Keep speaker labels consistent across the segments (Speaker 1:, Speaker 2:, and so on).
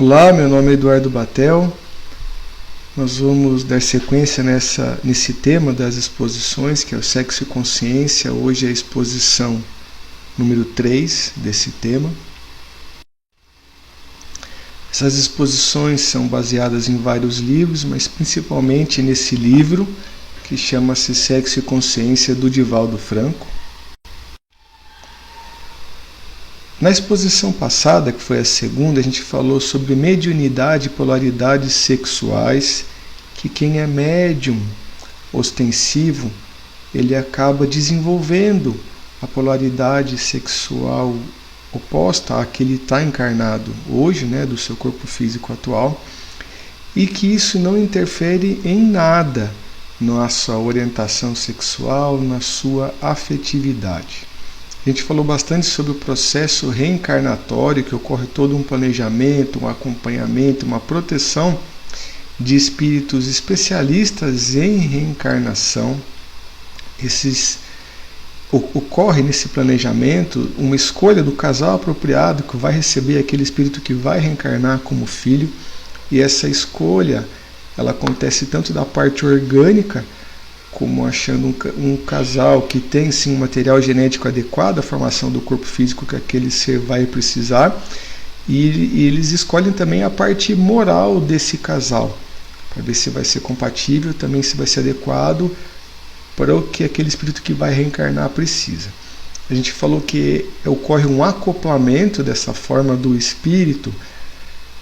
Speaker 1: Olá, meu nome é Eduardo Batel. Nós vamos dar sequência nesse tema das exposições, que é o sexo e consciência. Hoje é a exposição número 3 desse tema. Essas exposições são baseadas em vários livros, mas principalmente nesse livro que chama-se Sexo e Consciência, do Divaldo Franco. Na exposição passada, que foi a segunda, a gente falou sobre mediunidade e polaridades sexuais, que quem é médium ostensivo, ele acaba desenvolvendo a polaridade sexual oposta à que ele está encarnado hoje, do seu corpo físico atual, e que isso não interfere em nada na sua orientação sexual, na sua afetividade. A gente falou bastante sobre o processo reencarnatório, que ocorre todo um planejamento, um acompanhamento, uma proteção de espíritos especialistas em reencarnação. Ocorre nesse planejamento uma escolha do casal apropriado que vai receber aquele espírito que vai reencarnar como filho, e essa escolha ela acontece tanto da parte orgânica, como achando um casal que tem sim um material genético adequado à formação do corpo físico que aquele ser vai precisar, e eles escolhem também a parte moral desse casal, para ver se vai ser compatível, também se vai ser adequado para o que aquele espírito que vai reencarnar precisa. A gente falou que ocorre um acoplamento dessa forma do espírito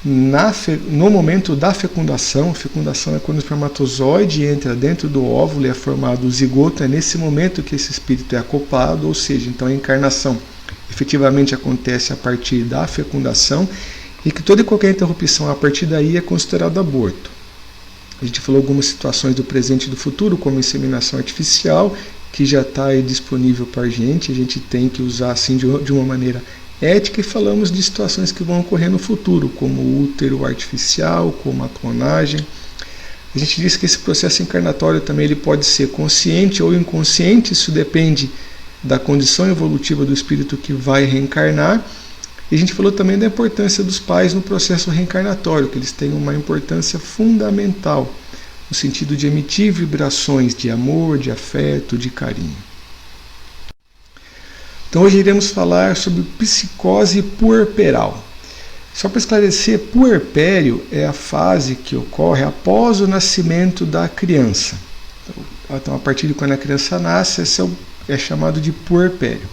Speaker 1: no momento da fecundação. Fecundação é quando o espermatozoide entra dentro do óvulo e é formado o zigoto. É nesse momento que esse espírito é acoplado, ou seja, então a encarnação efetivamente acontece a partir da fecundação, e que toda e qualquer interrupção a partir daí é considerado aborto. A gente falou algumas situações do presente e do futuro, como inseminação artificial, que já está aí disponível para a gente tem que usar assim de uma maneira ética, e falamos de situações que vão ocorrer no futuro, como o útero artificial, como a clonagem. A gente disse que esse processo encarnatório também ele pode ser consciente ou inconsciente, isso depende da condição evolutiva do espírito que vai reencarnar. E a gente falou também da importância dos pais no processo reencarnatório, que eles têm uma importância fundamental, no sentido de emitir vibrações de amor, de afeto, de carinho. Então hoje iremos falar sobre psicose puerperal. Só para esclarecer, puerpério é a fase que ocorre após o nascimento da criança. Então a partir de quando a criança nasce, esse é chamado de puerpério.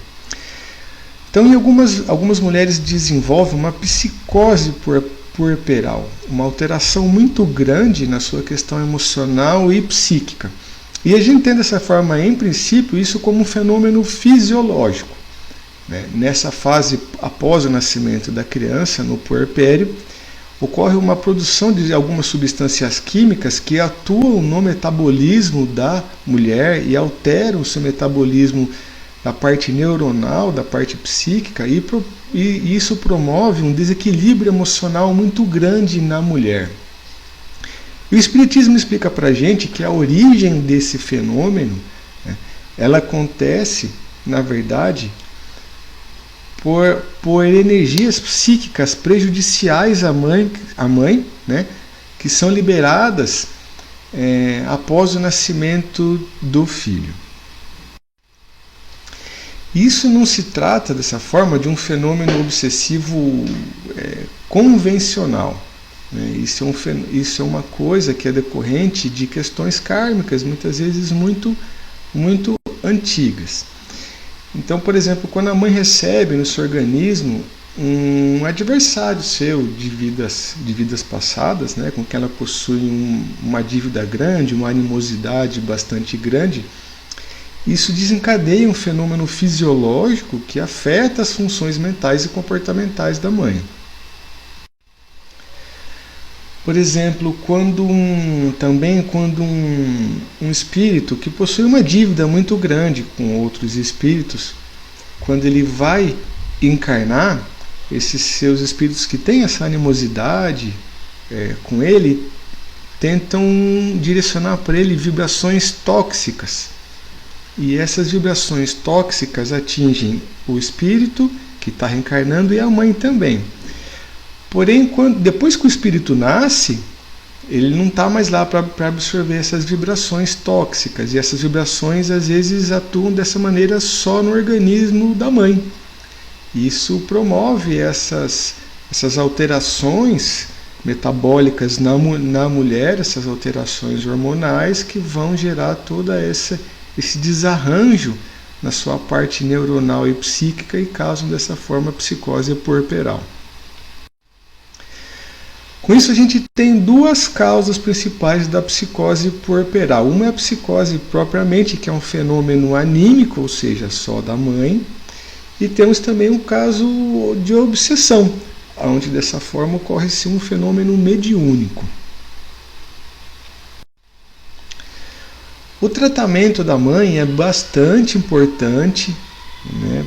Speaker 1: Então algumas mulheres desenvolvem uma psicose puerperal, uma alteração muito grande na sua questão emocional e psíquica. E a gente entende dessa forma, em princípio, isso como um fenômeno fisiológico. Nessa fase, após o nascimento da criança, no puerpério, ocorre uma produção de algumas substâncias químicas que atuam no metabolismo da mulher e alteram o seu metabolismo da parte neuronal, da parte psíquica, e isso promove um desequilíbrio emocional muito grande na mulher. E o Espiritismo explica para a gente que a origem desse fenômeno, ela acontece, na verdade, por energias psíquicas prejudiciais à mãe, que são liberadas após o nascimento do filho. Isso não se trata, dessa forma, de um fenômeno obsessivo convencional. Isso é uma coisa que é decorrente de questões kármicas, muitas vezes muito, muito antigas. Então, por exemplo, quando a mãe recebe no seu organismo um adversário seu de vidas passadas, com quem ela possui uma dívida grande, uma animosidade bastante grande, isso desencadeia um fenômeno fisiológico que afeta as funções mentais e comportamentais da mãe. Por exemplo, quando um espírito que possui uma dívida muito grande com outros espíritos, quando ele vai encarnar, esses seus espíritos que têm essa animosidade com ele, tentam direcionar para ele vibrações tóxicas. E essas vibrações tóxicas atingem o espírito que está reencarnando e a mãe também. Porém, depois que o espírito nasce, ele não está mais lá para absorver essas vibrações tóxicas. E essas vibrações, às vezes, atuam dessa maneira só no organismo da mãe. Isso promove essas alterações metabólicas na mulher, essas alterações hormonais que vão gerar todo esse desarranjo na sua parte neuronal e psíquica e causam dessa forma a psicose puerperal. Com isso a gente tem duas causas principais da psicose puerperal. Uma é a psicose propriamente, que é um fenômeno anímico, ou seja, só da mãe, e temos também um caso de obsessão, onde dessa forma ocorre-se um fenômeno mediúnico. O tratamento da mãe é bastante importante, né,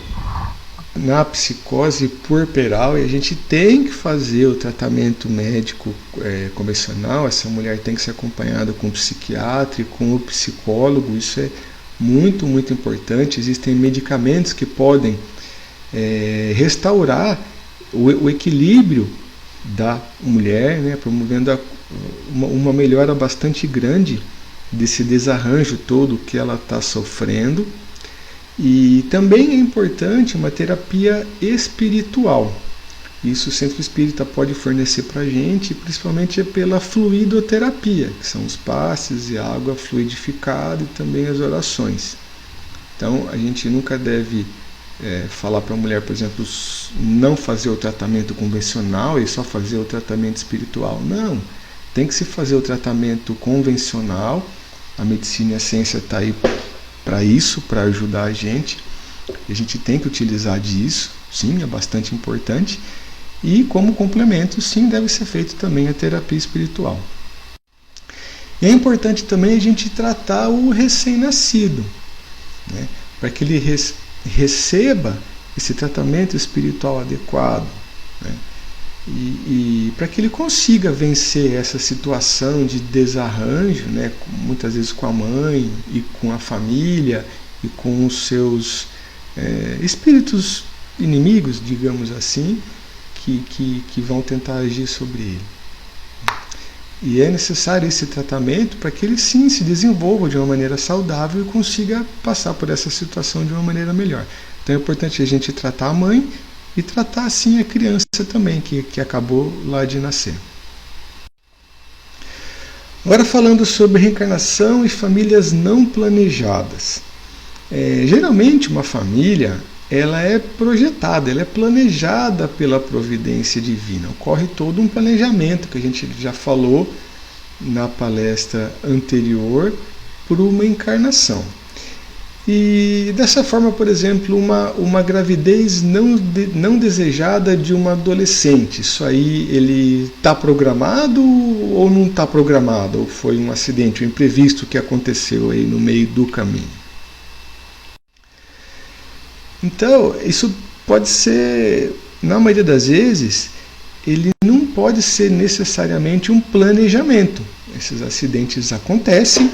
Speaker 1: na psicose puerperal, e a gente tem que fazer o tratamento médico convencional. Essa mulher tem que ser acompanhada com o psiquiatra e com o psicólogo. Isso é muito, muito importante. Existem medicamentos que podem restaurar o equilíbrio da mulher, né, promovendo uma melhora bastante grande desse desarranjo todo que ela está sofrendo. E também é importante uma terapia espiritual. Isso o Centro Espírita pode fornecer para a gente, principalmente pela fluidoterapia, que são os passes e a água fluidificada e também as orações. Então a gente nunca deve falar para a mulher, por exemplo, não fazer o tratamento convencional e só fazer o tratamento espiritual. Não, tem que se fazer o tratamento convencional. A medicina e a ciência está aí para isso, para ajudar a gente. A gente tem que utilizar disso, sim, é bastante importante. E como complemento, sim, deve ser feito também a terapia espiritual. E é importante também a gente tratar o recém-nascido, né, para que ele receba esse tratamento espiritual adequado, né, e para que ele consiga vencer essa situação de desarranjo, né, muitas vezes com a mãe e com a família e com os seus espíritos inimigos, digamos assim, que vão tentar agir sobre ele. E é necessário esse tratamento para que ele sim se desenvolva de uma maneira saudável e consiga passar por essa situação de uma maneira melhor. Então é importante a gente tratar a mãe e tratar assim a criança também, que acabou lá de nascer. Agora falando sobre reencarnação e famílias não planejadas. Geralmente uma família ela é projetada, ela é planejada pela providência divina. Ocorre todo um planejamento que a gente já falou na palestra anterior por uma encarnação. E dessa forma, por exemplo, uma gravidez não desejada de uma adolescente, isso aí ele está programado ou não está programado? Ou foi um acidente, um imprevisto que aconteceu aí no meio do caminho? Então, isso pode ser, na maioria das vezes, ele não pode ser necessariamente um planejamento. Esses acidentes acontecem,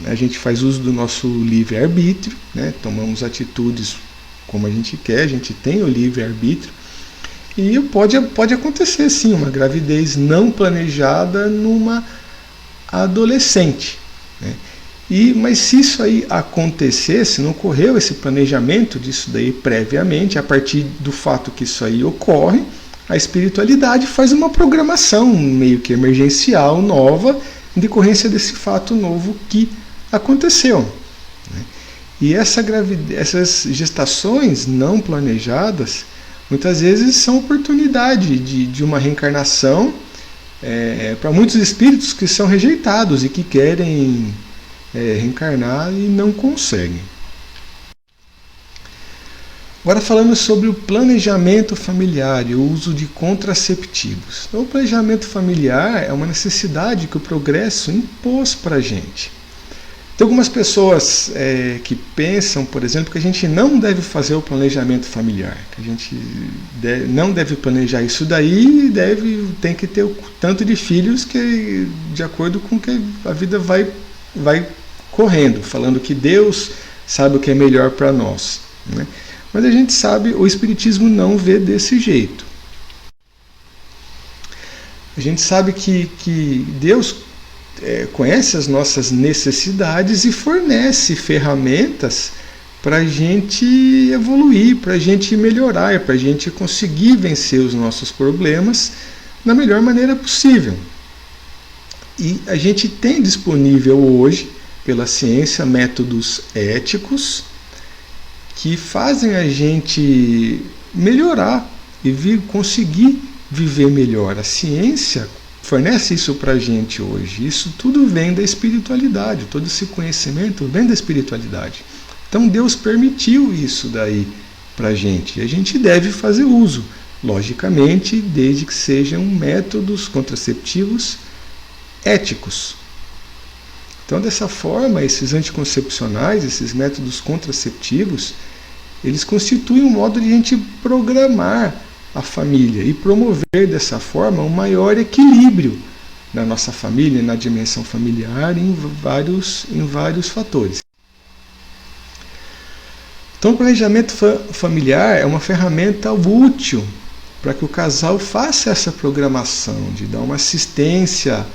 Speaker 1: a gente faz uso do nosso livre-arbítrio, né? Tomamos atitudes como a gente quer, a gente tem o livre-arbítrio, e pode acontecer sim uma gravidez não planejada numa adolescente, né? Mas se isso aí acontecesse, não ocorreu esse planejamento disso daí previamente, a partir do fato que isso aí ocorre, a espiritualidade faz uma programação meio que emergencial, nova, em decorrência desse fato novo que aconteceu, né? E essas gestações não planejadas, muitas vezes são oportunidade de uma reencarnação para muitos espíritos que são rejeitados e que querem reencarnar e não conseguem. Agora falando sobre o planejamento familiar e o uso de contraceptivos. Então, o planejamento familiar é uma necessidade que o progresso impôs para a gente. Tem algumas pessoas que pensam, por exemplo, que a gente não deve fazer o planejamento familiar, que a gente não deve planejar isso daí e tem que ter o tanto de filhos que de acordo com que a vida vai correndo, falando que Deus sabe o que é melhor para nós, né? Mas a gente sabe, o Espiritismo não vê desse jeito. A gente sabe que Deus conhece as nossas necessidades e fornece ferramentas para a gente evoluir, para a gente melhorar, para a gente conseguir vencer os nossos problemas da melhor maneira possível. E a gente tem disponível hoje, pela ciência, métodos éticos que fazem a gente melhorar e conseguir viver melhor. A ciência fornece isso para a gente hoje. Isso tudo vem da espiritualidade, todo esse conhecimento vem da espiritualidade. Então Deus permitiu isso daí para a gente. E a gente deve fazer uso, logicamente, desde que sejam métodos contraceptivos éticos. Então, dessa forma, esses anticoncepcionais, esses métodos contraceptivos, eles constituem um modo de a gente programar a família e promover dessa forma um maior equilíbrio na nossa família, na dimensão familiar, em vários fatores. Então, o planejamento familiar é uma ferramenta útil para que o casal faça essa programação, de dar uma assistência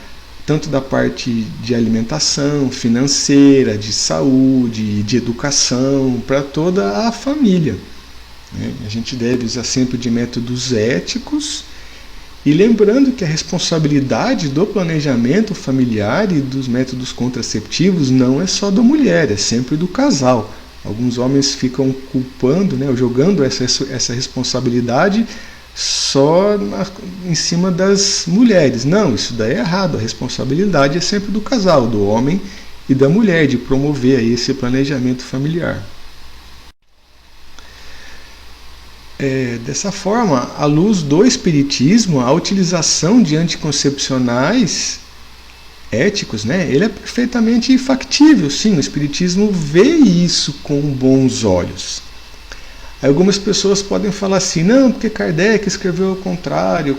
Speaker 1: tanto da parte de alimentação, financeira, de saúde, de educação, para toda a família. A gente deve usar sempre de métodos éticos e lembrando que a responsabilidade do planejamento familiar e dos métodos contraceptivos não é só da mulher, é sempre do casal. Alguns homens ficam culpando, jogando essa responsabilidade só em cima das mulheres. Não, isso daí é errado. A responsabilidade é sempre do casal, do homem e da mulher, de promover aí esse planejamento familiar. Dessa forma, à luz do Espiritismo, a utilização de anticoncepcionais éticos, ele é perfeitamente factível. Sim, o Espiritismo vê isso com bons olhos. Algumas pessoas podem falar assim, não, porque Kardec escreveu ao contrário,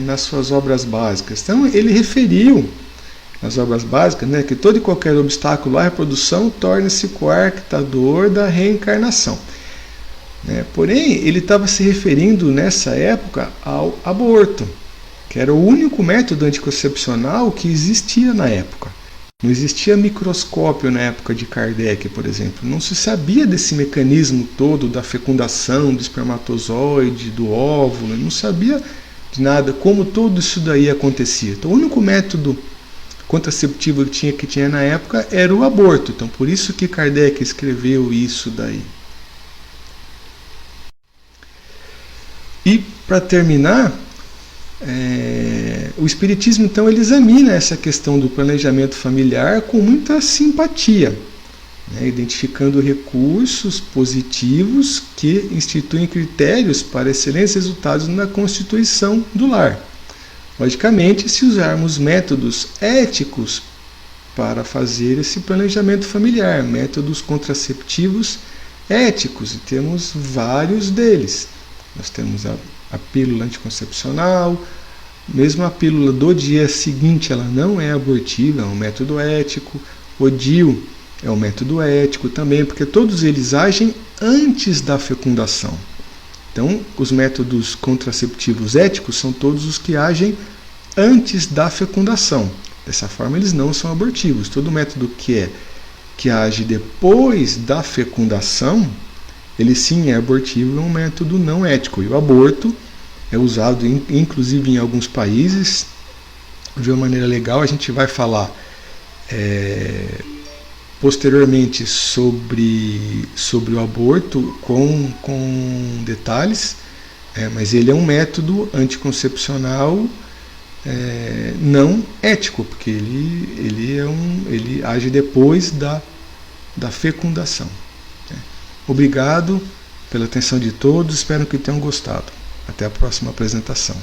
Speaker 1: nas suas obras básicas. Então, ele referiu nas obras básicas, que todo e qualquer obstáculo à reprodução torna-se coartador da reencarnação. Porém, ele estava se referindo nessa época ao aborto, que era o único método anticoncepcional que existia na época. Não existia microscópio na época de Kardec, por exemplo. Não se sabia desse mecanismo todo da fecundação do espermatozoide, do óvulo. Não sabia de nada, como tudo isso daí acontecia. Então, o único método contraceptivo que tinha na época era o aborto. Então, por isso que Kardec escreveu isso daí. E, para terminar, o Espiritismo, então, ele examina essa questão do planejamento familiar com muita simpatia, identificando recursos positivos que instituem critérios para excelentes resultados na constituição do lar. Logicamente, se usarmos métodos éticos para fazer esse planejamento familiar, métodos contraceptivos éticos, e temos vários deles. Nós temos a pílula anticoncepcional, mesmo a pílula do dia seguinte, ela não é abortiva, é um método ético. O DIU é um método ético também, porque todos eles agem antes da fecundação. Então, os métodos contraceptivos éticos são todos os que agem antes da fecundação. Dessa forma, eles não são abortivos. Todo método que age depois da fecundação, ele sim é abortivo, é um método não ético. E o aborto é usado, inclusive, em alguns países de uma maneira legal. A gente vai falar posteriormente sobre o aborto com detalhes, mas ele é um método anticoncepcional não ético, porque ele age depois da fecundação. Obrigado pela atenção de todos, espero que tenham gostado. Até a próxima apresentação.